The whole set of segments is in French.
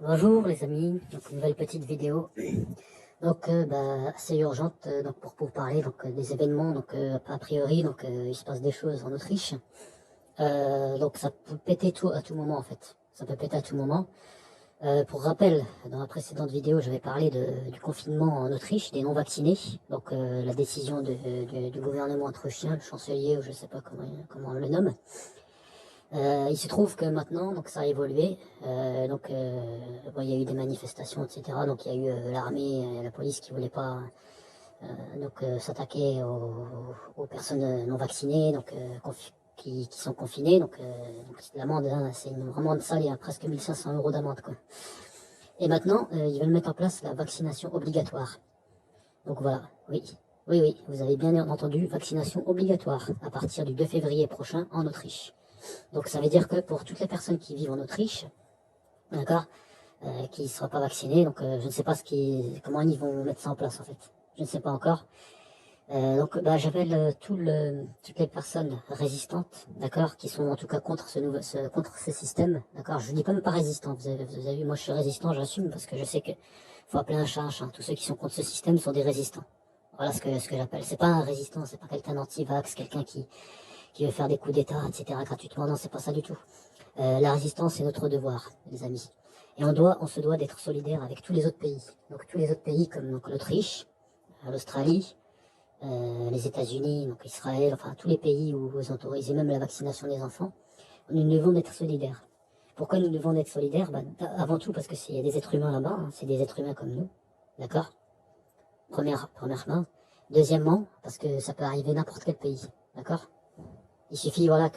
Bonjour les amis, donc une nouvelle petite vidéo donc assez urgente donc pour vous parler donc des événements donc a priori donc il se passe des choses en Autriche. Donc ça peut péter tout à tout moment en fait, ça peut péter à tout moment. Pour rappel, dans la précédente vidéo j'avais parlé du confinement en Autriche des non vaccinés, donc la décision du gouvernement autrichien, le chancelier ou je sais pas comment on le nomme. Il se trouve que maintenant, donc ça a évolué. Bon, il y a eu des manifestations, etc. Donc il y a eu l'armée et la police qui voulaient pas s'attaquer aux personnes non vaccinées, qui sont confinées. Donc l'amende, hein, c'est une amende sale, il y a presque 1500 € d'amende, quoi. Et maintenant, ils veulent mettre en place la vaccination obligatoire. Donc voilà, oui, vous avez bien entendu, vaccination obligatoire à partir du 2 février prochain en Autriche. Donc ça veut dire que pour toutes les personnes qui vivent en Autriche, d'accord, qui ne sera pas vaccinées, donc je ne sais pas comment ils vont mettre ça en place en fait. Je ne sais pas encore. J'appelle toutes les personnes résistantes, d'accord, qui sont en tout cas contre contre ce système, d'accord. Je ne dis pas même pas résistant. Vous avez vu, moi je suis résistant, j'assume parce que je sais que faut appeler un chat un chat. Tous ceux qui sont contre ce système sont des résistants. Voilà ce que j'appelle. C'est pas un résistant, c'est pas quelqu'un d'anti-vax, quelqu'un qui veut faire des coups d'État, etc. gratuitement. Non, c'est pas ça du tout. La résistance, c'est notre devoir, les amis. Et on se doit d'être solidaire avec tous les autres pays. Donc tous les autres pays comme l'Autriche, l'Australie, les États-Unis, donc Israël, enfin tous les pays où vous autorisez même la vaccination des enfants, nous devons être solidaires. Pourquoi nous devons être solidaires? Avant tout parce que il y a des êtres humains là-bas, hein, c'est des êtres humains comme nous, d'accord. Premièrement. Deuxièmement, parce que ça peut arriver n'importe quel pays, d'accord. Il suffit, voilà,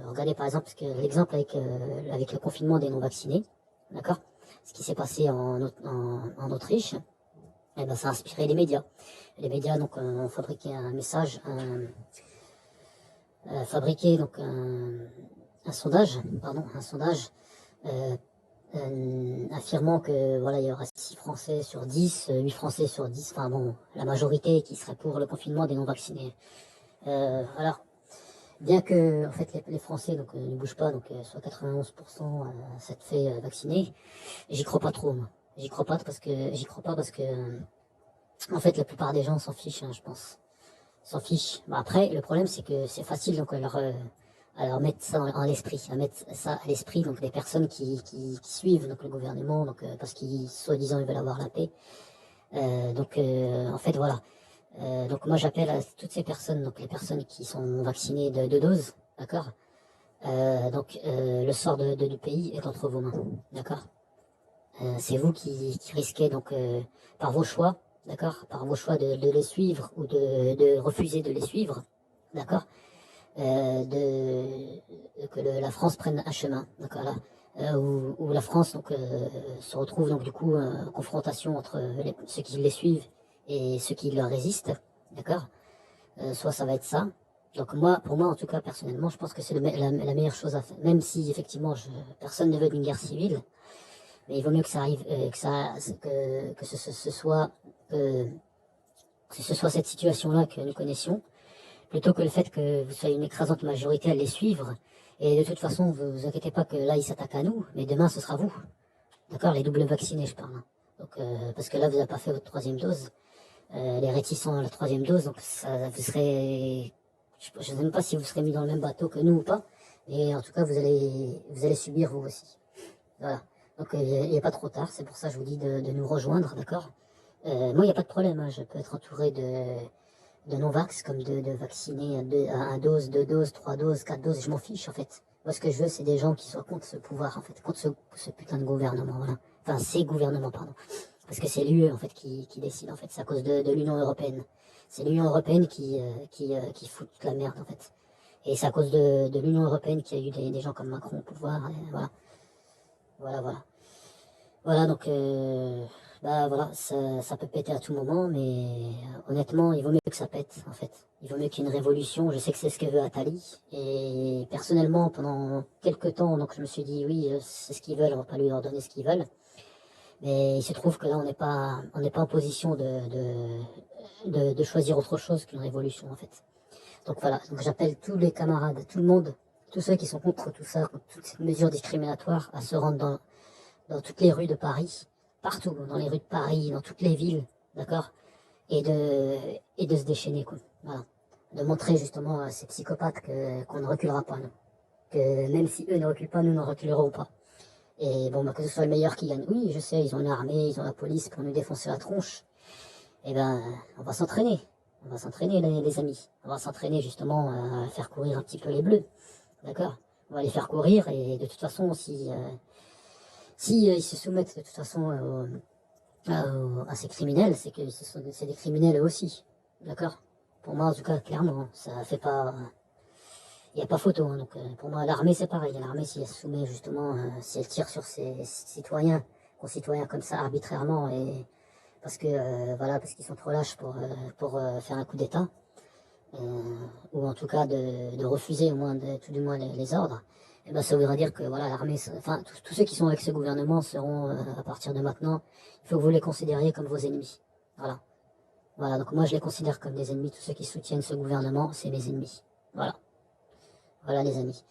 regardez par exemple, parce que l'exemple avec le confinement des non-vaccinés, d'accord, ce qui s'est passé en Autriche, eh ben, ça a inspiré les médias. Les médias, donc, ont fabriqué un message, fabriqué, donc, un sondage, affirmant que, voilà, il y aurait 6 Français sur 10, 8 Français sur 10, enfin bon, la majorité qui serait pour le confinement des non-vaccinés. Alors, bien que en fait les Français donc ne bougent pas, donc soit 91% ça te fait vacciner, j'y crois pas trop, moi. J'y crois pas parce que en fait la plupart des gens s'en fichent, hein, je pense. S'en fichent. Bah, après le problème c'est que c'est facile donc à leur mettre ça en l'esprit, à mettre ça à l'esprit donc des personnes qui suivent donc le gouvernement donc parce qu'ils soi-disant ils veulent avoir la paix. En fait voilà. Donc moi j'appelle à toutes ces personnes, donc les personnes qui sont vaccinées de 2 doses, d'accord. Le sort du pays est entre vos mains, d'accord. C'est vous qui risquez donc par vos choix, d'accord, par vos choix de les suivre ou de refuser de les suivre, d'accord, que la France prenne un chemin, d'accord, là, où la France donc se retrouve donc du coup en confrontation entre ceux qui les suivent et ceux qui leur résistent, d'accord. Soit ça va être ça. Donc moi, pour moi en tout cas personnellement, je pense que c'est la meilleure chose à faire, même si effectivement personne ne veut d'une guerre civile, mais il vaut mieux que ça arrive, que ce soit cette situation-là que nous connaissions, plutôt que le fait que vous soyez une écrasante majorité à les suivre. Et de toute façon, vous inquiétez pas que là ils s'attaquent à nous, mais demain ce sera vous. D'accord, les doubles vaccinés, je parle, hein. Donc parce que là vous n'avez pas fait votre 3e dose. Les réticents à la 3e dose, donc ça vous serez, je ne sais même pas si vous serez mis dans le même bateau que nous ou pas, mais en tout cas vous allez subir vous aussi. Voilà. Donc il n'est pas trop tard, c'est pour ça que je vous dis de nous rejoindre, d'accord. Moi il n'y a pas de problème, hein, je peux être entouré de non-vax comme de vaccinés à 1 dose, 2 doses, 3 doses, 4 doses, je m'en fiche en fait. Moi ce que je veux c'est des gens qui soient contre ce pouvoir en fait, contre ce putain de gouvernement, voilà. Enfin ces gouvernements, pardon. Parce que c'est l'UE en fait qui décide en fait, c'est à cause de l'Union Européenne. C'est l'Union Européenne qui fout toute la merde en fait. Et c'est à cause de l'Union Européenne qu'il y a eu des gens comme Macron au pouvoir, et voilà. Voilà. Voilà, donc voilà, ça peut péter à tout moment, mais honnêtement, il vaut mieux que ça pète en fait. Il vaut mieux qu'il y ait une révolution, je sais que c'est ce que veut Attali, et personnellement, pendant quelques temps, donc je me suis dit oui, c'est ce qu'ils veulent, on va pas leur donner ce qu'ils veulent. Mais il se trouve que là, on n'est pas en position de choisir autre chose qu'une révolution, en fait. Donc voilà, donc j'appelle tous les camarades, tout le monde, tous ceux qui sont contre tout ça, contre toutes ces mesures discriminatoires, à se rendre dans toutes les rues de Paris, partout, dans les rues de Paris, dans toutes les villes, d'accord, et de se déchaîner, quoi. Voilà. De montrer justement à ces psychopathes qu'on ne reculera pas, nous. Que même si eux ne reculent pas, nous ne reculerons pas. Et bon, bah, que ce soit le meilleur qui gagne. Oui, je sais, ils ont une armée, ils ont la police pour nous défoncer la tronche. Eh ben, on va s'entraîner. On va s'entraîner, les amis. On va s'entraîner justement à faire courir un petit peu les bleus. D'accord? On va les faire courir et de toute façon, si ils se soumettent de toute façon à ces criminels, c'est que c'est des criminels eux aussi. D'accord? Pour moi, en tout cas, clairement, ça fait pas. Il n'y a pas photo. Hein, donc pour moi, l'armée, c'est pareil. L'armée, si elle se soumet justement, si elle tire sur ses concitoyens comme ça arbitrairement, et parce que voilà, parce qu'ils sont trop lâches pour faire un coup d'État, ou en tout cas de refuser au moins, tout du moins les ordres. Et ben ça voudrait dire que voilà, l'armée, enfin tous ceux qui sont avec ce gouvernement seront à partir de maintenant, il faut que vous les considériez comme vos ennemis. Voilà. Voilà, donc moi je les considère comme des ennemis. Tous ceux qui soutiennent ce gouvernement, c'est mes ennemis. Voilà. Voilà les amis.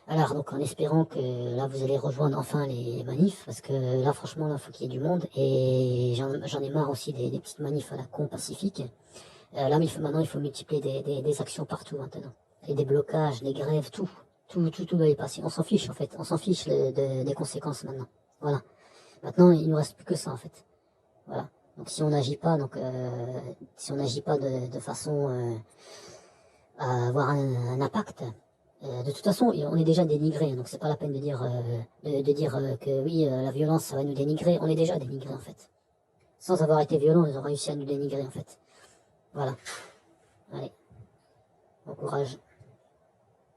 Alors donc en espérant que là vous allez rejoindre enfin les manifs, parce que là franchement là faut qu'il y ait du monde, et j'en ai marre aussi des petites manifs à la con pacifique. Là maintenant il faut multiplier des actions partout maintenant. Et des blocages, des grèves, tout doit y passer. On s'en fiche en fait, on s'en fiche des conséquences maintenant. Voilà. Maintenant il nous reste plus que ça en fait. Voilà. Donc si on n'agit pas, si on n'agit pas de façon à avoir un impact. De toute façon, on est déjà dénigré, donc c'est pas la peine de dire, que oui, la violence, ça va nous dénigrer. On est déjà dénigré en fait. Sans avoir été violent, ils ont réussi à nous dénigrer en fait. Voilà. Allez, bon courage.